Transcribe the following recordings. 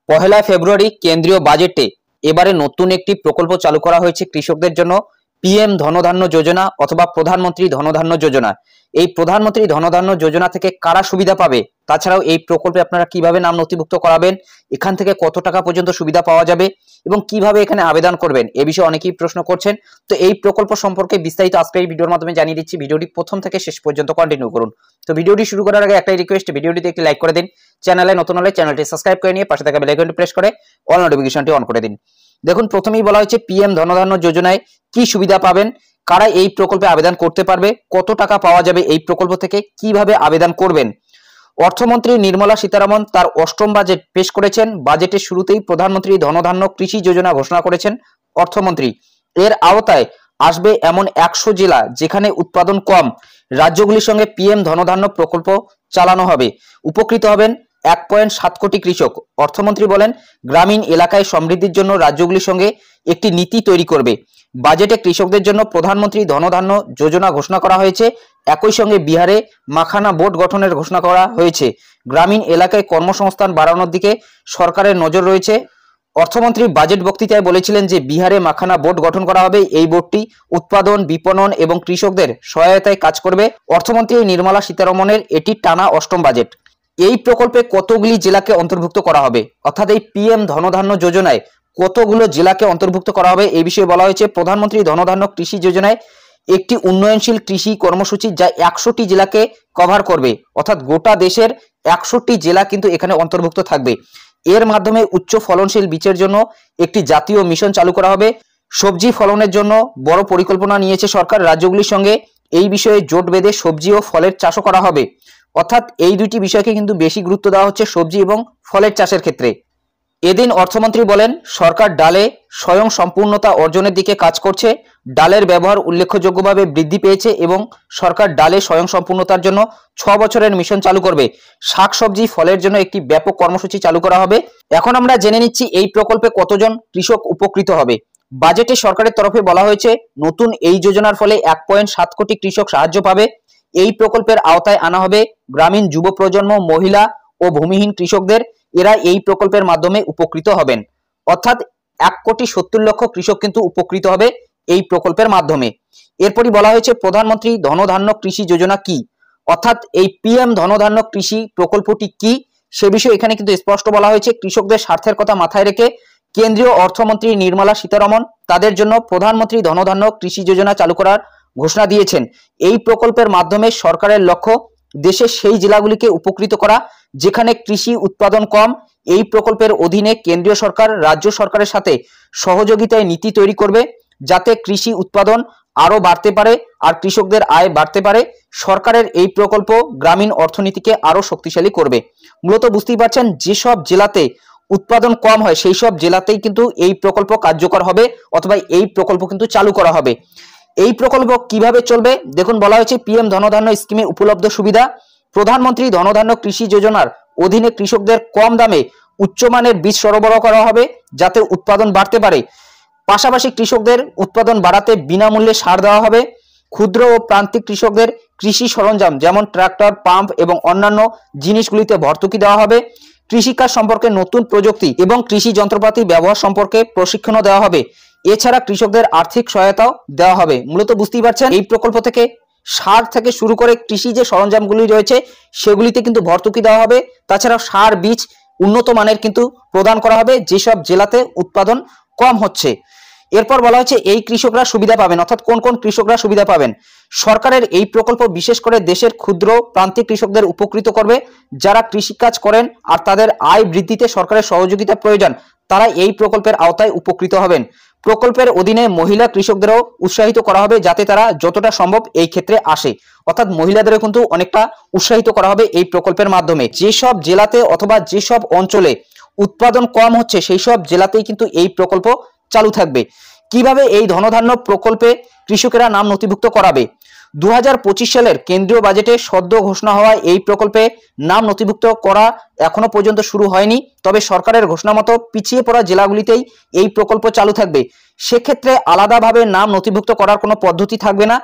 পহেলা ফেব্রুয়ারি কেন্দ্রীয় বাজেটে এবারে নতুন একটি প্রকল্প চালু করা হয়েছে কৃষকদের জন্য। পিএম ধনধান্য যোজনা অথবা প্রধানমন্ত্রী ধনধান্য যোজনা। এই প্রধানমন্ত্রী ধনধান্য যোজনা থেকে কারা সুবিধা পাবে, তাছাড়াও এই প্রকল্পে আপনারা কিভাবে নাম নথিভুক্ত করাবেন, এখান থেকে কত টাকা পর্যন্ত সুবিধা পাওয়া যাবে এবং কিভাবে এখানে আবেদন করবেন, এ বিষয়ে অনেকেই প্রশ্ন করছেন। তো এই প্রকল্প সম্পর্কে বিস্তারিত আজকের এই ভিডিওর মাধ্যমে জানিয়ে দিচ্ছি। ভিডিওটি প্রথম থেকে শেষ পর্যন্ত কন্টিনিউ করুন। তো ভিডিওটি শুরু করার আগে একটাই রিকোয়েস্ট, ভিডিওটিতে একটি লাইক করে দিন, চ্যানেলে নতুন হলে চ্যানেলটি সাবস্ক্রাইব করে নিয়ে পাশে থাকা বেল আইকনটি প্রেস করে অল নোটিফিকেশনটি অন করে দিন। দেখুন, প্রথমেই বলা হয়েছে পিএম ধনধান্য যোজনায় কি সুবিধা পাবেন, কারা এই প্রকল্পে আবেদন করতে পারবে, কত টাকা পাওয়া যাবে এই প্রকল্প থেকে, কিভাবে আবেদন করবেন। অর্থমন্ত্রী নির্মলা সীতারামন তার অষ্টম বাজেট পেশ করেছেন। বাজেটের শুরুতেই প্রধানমন্ত্রী ধনধান্য কৃষি যোজনা ঘোষণা করেছেন অর্থমন্ত্রী। এর আওতায় আসবে এমন 100 জেলা যেখানে উৎপাদন কম। রাজ্যগুলির সঙ্গে পিএম ধনধান্য প্রকল্প চালানো হবে। উপকৃত হবেন 1.7 কোটি কৃষক। অর্থমন্ত্রী বলেন, গ্রামীণ এলাকায় সমৃদ্ধির জন্য রাজ্যগুলির সঙ্গে একটি নীতি তৈরি করবে। বাজেটে কৃষকদের জন্য প্রধানমন্ত্রী ধনধান্য যোজনা ঘোষণা করা হয়েছে। একই সঙ্গে বিহারে মাখানা বোর্ড গঠনের ঘোষণা করা হয়েছে। গ্রামীণ এলাকায় কর্মসংস্থান বাড়ানোর দিকে সরকারের নজর রয়েছে। অর্থমন্ত্রী বাজেট বক্তৃতায় বলেছিলেন যে বিহারে মাখানা বোর্ড গঠন করা হবে। এই বোর্ডটি উৎপাদন, বিপণন এবং কৃষকদের সহায়তায় কাজ করবে। অর্থমন্ত্রী নির্মলা সীতারমনের এটি টানা অষ্টম বাজেট। এই প্রকল্পে কতগুলি জেলাকে অন্তর্ভুক্ত করা হবে, অর্থাৎ এই পিএম ধনধান্য যোজনায় কতগুলো জেলাকে অন্তর্ভুক্ত করা হবে এই বিষয়ে বলা হয়েছে। প্রধানমন্ত্রী ধনধান্য কৃষি যোজনায় একটি উন্নয়নশীল কৃষি কর্মসূচি যা 100টি জেলাকে কভার করবে, অর্থাৎ গোটা দেশের 100টি জেলা কিন্তু এখানে অন্তর্ভুক্ত থাকবে। এর মাধ্যমে উচ্চ ফলনশীল বীজের জন্য একটি জাতীয় মিশন চালু করা হবে। সবজি ফলনের জন্য বড় পরিকল্পনা নিয়েছে সরকার। রাজ্যগুলির সঙ্গে এই বিষয়ে জোট বেঁধে সবজি ও ফলের চাষও করা হবে। অর্থাৎ এই দুইটি বিষয়কে কিন্তু বেশি গুরুত্ব দেওয়া হচ্ছে সবজি এবং ফলের চাষের ক্ষেত্রে। এদিন অর্থমন্ত্রী বলেন, সরকার ডালে স্বয়ং সম্পূর্ণতা অর্জনের দিকে কাজ করছে। ডালের ব্যবহার উল্লেখযোগ্যভাবে বৃদ্ধি পেয়েছে এবং সরকার ডালে স্বয়ং সম্পূর্ণতার জন্য 6 বছরের মিশন চালু করবে। শাকসবজি ফলের জন্য একটি ব্যাপক কর্মসূচি চালু করা হবে। এখন আমরা জেনে নিচ্ছি এই প্রকল্পে কতজন কৃষক উপকৃত হবে। বাজেটে সরকারের তরফে বলা হয়েছে, নতুন এই যোজনার ফলে 1.7 কোটি কৃষক সাহায্য পাবে। এই প্রকল্পের আওতায় আনা হবে গ্রামীণ যুব প্রজন্ম, মহিলা ও ভূমিহীন কৃষকদের। এরা এই প্রকল্পের মাধ্যমে উপকৃত হবেন। অর্থাৎ 1,70,00,000 কৃষক কিন্তু উপকৃত হবে এই প্রকল্পের মাধ্যমে। এরপরই বলা হয়েছে প্রধানমন্ত্রী ধনধান্য কৃষি যোজনা কি, অর্থাৎ এই পিএম ধনধান্য কৃষি প্রকল্পটি কি সে বিষয়ে এখানে কিন্তু স্পষ্ট বলা হয়েছে। কৃষকদের স্বার্থের কথা মাথায় রেখে কেন্দ্রীয় অর্থমন্ত্রী নির্মলা সীতারমন তাদের জন্য প্রধানমন্ত্রী ধনধান্য কৃষি যোজনা চালু করার ঘোষণা দিয়েছেন। এই প্রকল্পের মাধ্যমে সরকারের লক্ষ্য দেশের সেই জেলাগুলিকে উপকৃত করা যেখানে কৃষি উৎপাদন কম। এই প্রকল্পের অধীনে কেন্দ্রীয় সরকার রাজ্য সরকারের সাথে সহযোগিতায় নীতি তৈরি করবে যাতে কৃষি উৎপাদন আরো বাড়তে পারে আর কৃষকদের আয় বাড়তে পারে। সরকারের এই প্রকল্প গ্রামীণ অর্থনীতিকে আরো শক্তিশালী করবে। মূলত বুঝতেই পারছেন, যেসব জেলাতে উৎপাদন কম হয় সেই সব জেলাতেই কিন্তু এই প্রকল্প কার্যকর হবে অথবা এই প্রকল্প কিন্তু চালু করা হবে। এই প্রকল্প কিভাবে চলবে দেখুন, বলা হয়েছে পিএম ধনধান্য স্কিমে উপলব্ধ সুবিধা। প্রধানমন্ত্রী ধনধান্য কৃষি যোজনার অধীনে কৃষকদের কম দামে উচ্চমানের বীজ সরবরাহ করা হবে যাতে উৎপাদন বাড়তে পারে। পাশাপাশি কৃষকদের উৎপাদন বাড়াতে বিনামূল্যে সার দেওয়া হবে। ক্ষুদ্র ও প্রান্তিক কৃষকদের কৃষি সরঞ্জাম যেমন ট্রাক্টর, পাম্প এবং অন্যান্য জিনিসগুলিতে ভর্তুকি দেওয়া হবে। কৃষিকাজ সম্পর্কে নতুন প্রযুক্তি এবং কৃষি যন্ত্রপাতি ব্যবহার সম্পর্কে প্রশিক্ষণও দেওয়া হবে। এছাড়া কৃষকদের আর্থিক সহায়তাও দেওয়া হবে। মূলত বুঝতেই পারছেন, এই প্রকল্প থেকে সার থেকে শুরু করে কৃষি যে সরঞ্জামগুলি রয়েছে সেগুলিতে কিন্তু ভর্তুকি দেওয়া হবে। তাছাড়া সার, বীজ উন্নত মানের কিন্তু প্রদান করা হবে যেসব জেলাতে উৎপাদন কম হচ্ছে। এরপর বলা হচ্ছে এই কৃষকরা সুবিধা পাবেন, অর্থাৎ কোন কোন কৃষকরা সুবিধা পাবেন। সরকারের এই প্রকল্প বিশেষ করে দেশের ক্ষুদ্র প্রান্তিক কৃষকদের উপকৃত করবে। যারা কৃষিকাজ করেন আর তাদের আয় বৃদ্ধিতে সরকারের সহযোগিতা প্রয়োজন, তারা এই প্রকল্পের আওতায় উপকৃত হবেন। প্রকল্পের অধীনে মহিলা কৃষকদেরও উৎসাহিত করা হবে যাতে তারা যতটা সম্ভব এই ক্ষেত্রে আসে, অর্থাৎ মহিলাদেরও কিন্তু অনেকটা উৎসাহিত করা হবে এই প্রকল্পের মাধ্যমে। যেসব জেলাতে অথবা যেসব অঞ্চলে উৎপাদন কম হচ্ছে সেই সব জেলাতেই কিন্তু এই প্রকল্প চালু থাকবে। কিভাবে এই ধনধান্য প্রকল্পে কৃষকেরা নাম নথিভুক্ত করাবে? 2025 সালের কেন্দ্রীয় বাজেটে সদ্য ঘোষণা হওয়া এই প্রকল্পে নাম নথিভুক্ত করা এখনো পর্যন্ত শুরু হয়নি। তবে সরকারের ঘোষণা মতো পিছিয়ে পড়া জেলাগুলিতেই এই প্রকল্প চালু থাকবে। সেক্ষেত্রে আলাদাভাবে নাম নথিভুক্ত করার কোনো পদ্ধতি থাকবে না।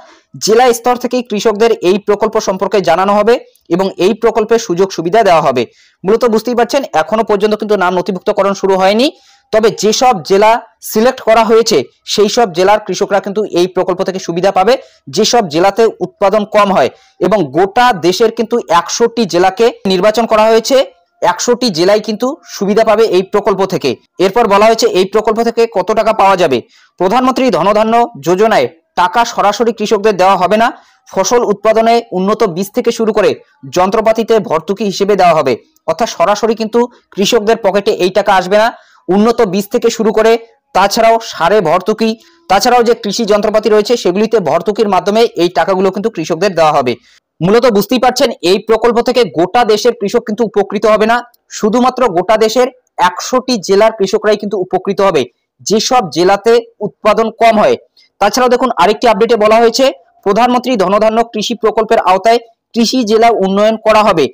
জেলা স্তর থেকেই কৃষকদের এই প্রকল্প সম্পর্কে জানানো হবে এবং এই প্রকল্পের সুযোগ সুবিধা দেওয়া হবে। মূলত বুঝতেই পারছেন এখনো পর্যন্ত কিন্তু নাম নথিভুক্তকরণ শুরু হয়নি। তবে যেসব জেলা সিলেক্ট করা হয়েছে সেই সব জেলার কৃষকরা কিন্তু এই প্রকল্প থেকে সুবিধা পাবে, যেসব জেলাতে উৎপাদন কম হয়। এবং গোটা দেশের কিন্তু 100টি জেলাকে নির্বাচন করা হয়েছে, 100টি জেলায় কিন্তু সুবিধা পাবে এই প্রকল্প থেকে। এরপর বলা হয়েছে এই প্রকল্প থেকে কত টাকা পাওয়া যাবে। প্রধানমন্ত্রী ধনধান্য যোজনায় টাকা সরাসরি কৃষকদের দেওয়া হবে না। ফসল উৎপাদনে উন্নত বীজ থেকে শুরু করে যন্ত্রপাতিতে ভর্তুকি হিসেবে দেওয়া হবে। অর্থাৎ সরাসরি কিন্তু কৃষকদের পকেটে এই টাকা আসবে না। উন্নত বীজ থেকে শুরু করে তাছাড়াও সারে ভর্তুকি, তাছাড়াও যে কৃষি যন্ত্রপাতি রয়েছে সেগুলিতে ভর্তুকির মাধ্যমে এই টাকাগুলো কিন্তু কৃষকদের দেওয়া হবে। মূলত বুঝতেই পারছেন এই প্রকল্প থেকে গোটা দেশের কৃষক কিন্তু উপকৃত হবে না, শুধুমাত্র গোটা দেশের 100টি জেলার কৃষকরাই কিন্তু উপকৃত হবে, যেসব জেলাতে উৎপাদন কম হয়। তাছাড়াও দেখুন আরেকটি আপডেটে বলা হয়েছে প্রধানমন্ত্রী ধনধান্য কৃষি প্রকল্পের আওতায় কৃষি জেলা উন্নয়ন করা হবে।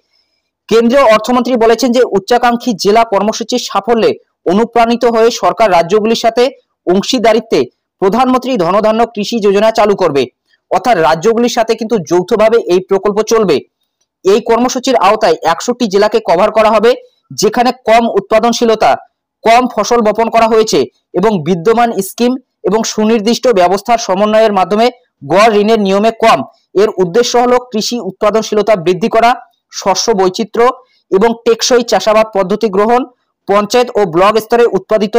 কেন্দ্রীয় অর্থমন্ত্রী বলেছেন যে উচ্চাকাঙ্ক্ষী জেলা কর্মসূচির সাফল্যে অনুপ্রাণিত হয়ে সরকার রাজ্যগুলির সাথে অংশীদারিত্বে প্রধানমন্ত্রী ধনধান্য কৃষি যোজনা চালু করবে। অর্থাৎ রাজ্যগুলির সাথে কিন্তু যৌথভাবে এই প্রকল্প চলবে। এই কর্মসূচির আওতায় 100টি জেলাকে কভার করা হবে, যেখানে কম উৎপাদনশীলতা, কম ফসল বপন করা হয়েছে এবং বিদ্যমান স্কিম এবং সুনির্দিষ্ট ব্যবস্থার সমন্বয়ের মাধ্যমে গড় ঋণের নিয়মে কম। এর উদ্দেশ্য হলো কৃষি উৎপাদনশীলতা বৃদ্ধি করা, শস্য বৈচিত্র্য এবং টেকসই চাষাবাদ পদ্ধতি গ্রহণ, পঞ্চায়েত ও ব্লক স্তরে উৎপাদিত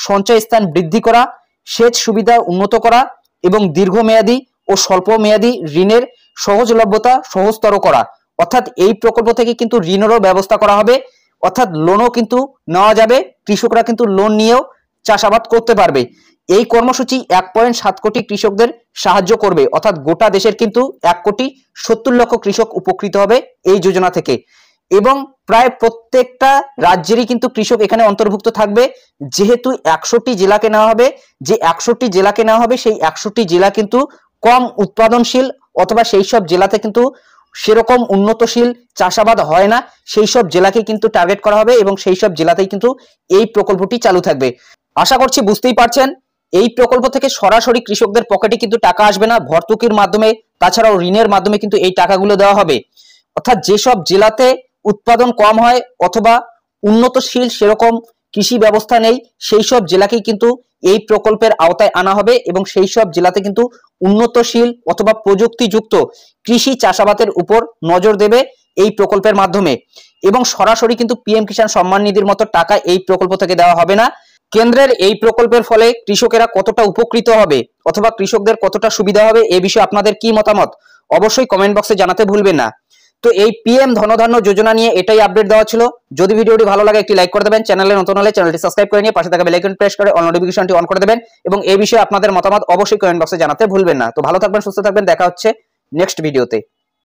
সঞ্চয় স্থান বৃদ্ধি করা, সেচ সুবিধা উন্নত করা এবং দীর্ঘমেয়াদী ও স্বল্প মেয়াদী ঋণের সহজলভ্যতা সহজতর করা। অর্থাৎ এই প্রকল্প থেকে কিন্তু ঋণেরও ব্যবস্থা করা হবে, অর্থাৎ লোনও কিন্তু নেওয়া যাবে, কৃষকরা কিন্তু লোন নিয়েও চাষাবাদ করতে পারবে। এই কর্মসূচি 1.7 কোটি কৃষকদের সাহায্য করবে। অর্থাৎ গোটা দেশের কিন্তু 1,70,00,000 কৃষক উপকৃত হবে এই যোজনা থেকে। এবং প্রায় প্রত্যেকটা রাজ্যেরই কিন্তু কৃষক এখানে অন্তর্ভুক্ত থাকবে। যেহেতু 100টি জেলাকে নেওয়া হবে, যে 100টি জেলাকে নেওয়া হবে সেই 100টি জেলা কিন্তু কম উৎপাদনশীল অথবা সেই সব জেলাতে কিন্তু সেরকম উন্নতশীল চাষাবাদ হয় না, সেই সব জেলাকে কিন্তু টার্গেট করা হবে এবং সেই সব জেলাতেই কিন্তু এই প্রকল্পটি চালু থাকবে। আশা করছি বুঝতেই পারছেন এই প্রকল্প থেকে সরাসরি কৃষকদের পকেটে কিন্তু টাকা আসবে না, ভর্তুকির মাধ্যমে তাছাড়াও ঋণের মাধ্যমে কিন্তু এই টাকাগুলো দেওয়া হবে। অর্থাৎ যেসব জেলাতে উৎপাদন কম হয় অথবা উন্নতশীল সেরকম কৃষি ব্যবস্থা নেই সেই সব জেলাকেই কিন্তু এই প্রকল্পের আওতায় আনা হবে এবং সেই সব জেলাতে কিন্তু উন্নতশীল অথবা প্রযুক্তিযুক্ত কৃষি চাষাবাদের উপর নজর দেবে এই প্রকল্পের মাধ্যমে। এবং সরাসরি কিন্তু পিএম কিষাণ সম্মান নিধির মতো টাকা এই প্রকল্প থেকে দেওয়া হবে না। কেন্দ্রের এই প্রকল্পের ফলে কৃষকেরা কতটা উপকৃত হবে অথবা কৃষকদের কতটা সুবিধা হবে এ বিষয়ে আপনাদের কি মতামত অবশ্যই কমেন্ট বক্সে জানাতে ভুলবেন না। তো এই পিএম ধনধান্য যোজনা নিয়ে এটাই আপডেট দেওয়া ছিল। যদি ভিডিওটি ভালো লাগে একটি লাইক করে দেবেন, চ্যানেলে নতুন হলে চ্যানেলটি সাবস্ক্রাইব করে নিয়ে পাশে থাকা বেল আইকন প্রেস করে অল নোটিফিকেশনটি অন করে দেবেন এবং এই বিষয়ে আপনাদের মতামত অবশ্যই কমেন্ট বক্সে জানাতে ভুলবেন না। তো ভালো থাকবেন, সুস্থ থাকবেন, দেখা হচ্ছে নেক্সট ভিডিওতে।